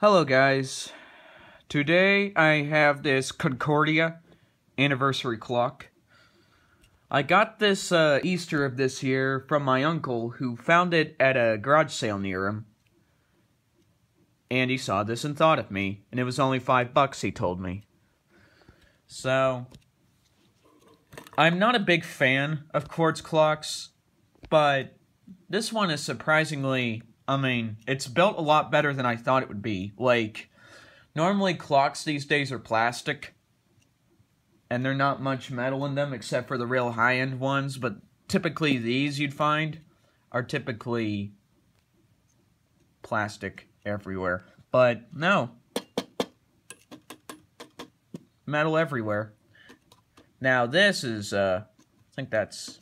Hello guys, today I have this Concordia anniversary clock. I got this Easter of this year from my uncle who found it at a garage sale near him. And he saw this and thought of me, and it was only $5 he told me. So, I'm not a big fan of quartz clocks, but this one is surprisingly, it's built a lot better than I thought it would be. Like, normally clocks these days are plastic, and they're not much metal in them except for the real high-end ones, but typically these you'd find are typically plastic everywhere. But no, metal everywhere. Now this is, that's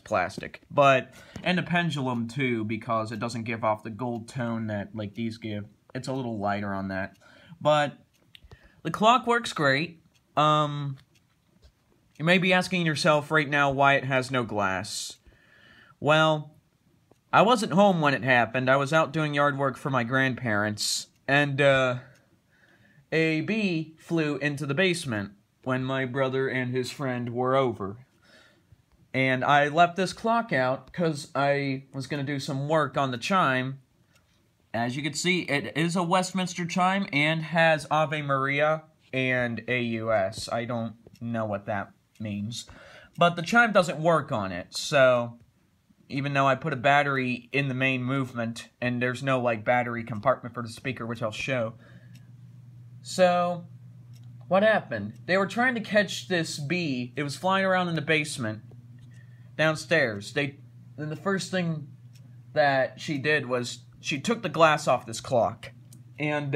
plastic. But, and the pendulum too, because it doesn't give off the gold tone that, like, these give. It's a little lighter on that. But, the clock works great. You may be asking yourself right now why it has no glass. Well, I wasn't home when it happened. I was out doing yard work for my grandparents, and, a bee flew into the basement when my brother and his friend were over. And I left this clock out because I was going to do some work on the chime. As you can see, it is a Westminster chime and has Ave Maria and AUS. I don't know what that means. But the chime doesn't work on it, so even though I put a battery in the main movement, and there's no, like, battery compartment for the speaker, which I'll show. So, what happened? They were trying to catch this bee. It was flying around in the basement downstairs. And the first thing that she did was she took the glass off this clock. And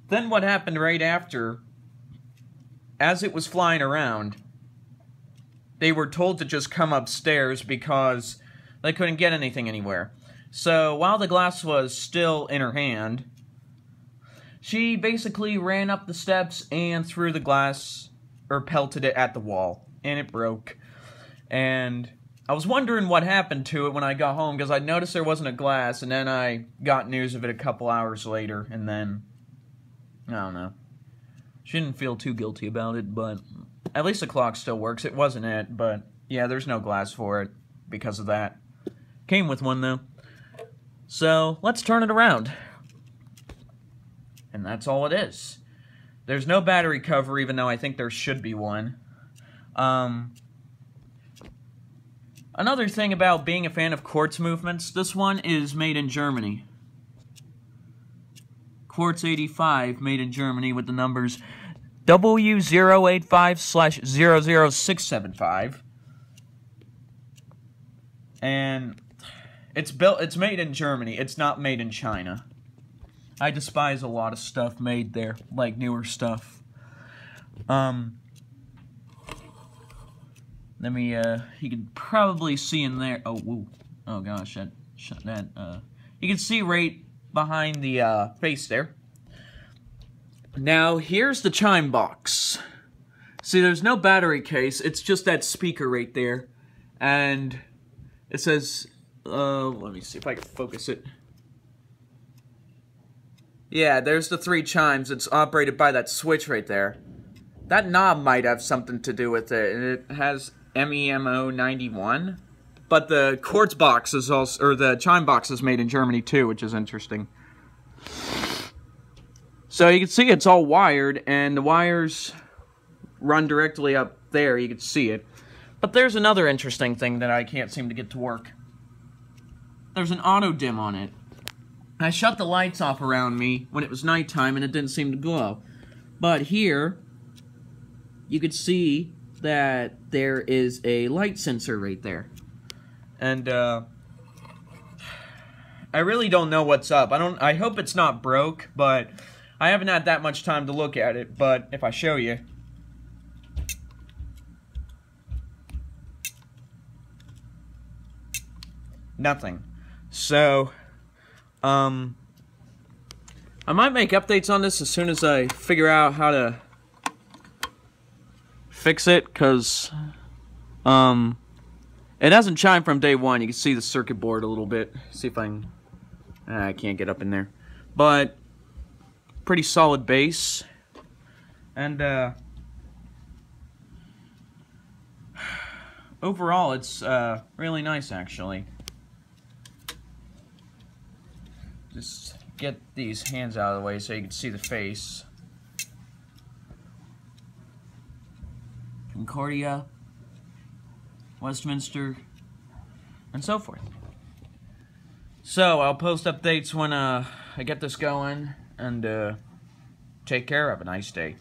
then what happened right after, as it was flying around, they were told to just come upstairs because they couldn't get anything anywhere. So while the glass was still in her hand, she basically ran up the steps and threw the glass, or pelted it at the wall. And it broke. And I was wondering what happened to it when I got home, because I noticed there wasn't a glass, and then I got news of it a couple hours later, and then, I don't know. Shouldn't feel too guilty about it, but at least the clock still works. It wasn't it, but yeah, there's no glass for it because of that. Came with one, though. So, let's turn it around. And that's all it is. There's no battery cover, even though I think there should be one. Another thing about being a fan of quartz movements, this one is made in Germany. Quartz 85, made in Germany, with the numbers W085/00675. And it's made in Germany. It's not made in China. I despise a lot of stuff made there, like newer stuff. Let me, you can probably see in there, oh gosh, you can see right behind the, face there. Now, here's the chime box. See, there's no battery case, it's just that speaker right there. And it says, let me see if I can focus it. Yeah, there's the 3 chimes. It's operated by that switch right there. That knob might have something to do with it, and it has MEMO 91. But the quartz box is also, or the chime box is made in Germany too, which is interesting. So you can see it's all wired, and the wires run directly up there. You can see it. But there's another interesting thing that I can't seem to get to work. There's an auto dim on it. I shut the lights off around me when it was nighttime, and it didn't seem to glow. But here, you could see that there is a light sensor right there. And, I really don't know what's up. I hope it's not broke, but I haven't had that much time to look at it. But if I show you, nothing. So, I might make updates on this as soon as I figure out how to fix it, because it hasn't chimed from day one. You can see the circuit board a little bit. See if I can I can't get up in there. But pretty solid base. And overall, it's really nice, actually. Just get these hands out of the way so you can see the face. Concordia, Westminster, and so forth. So, I'll post updates when I get this going, and take care. Have a nice day.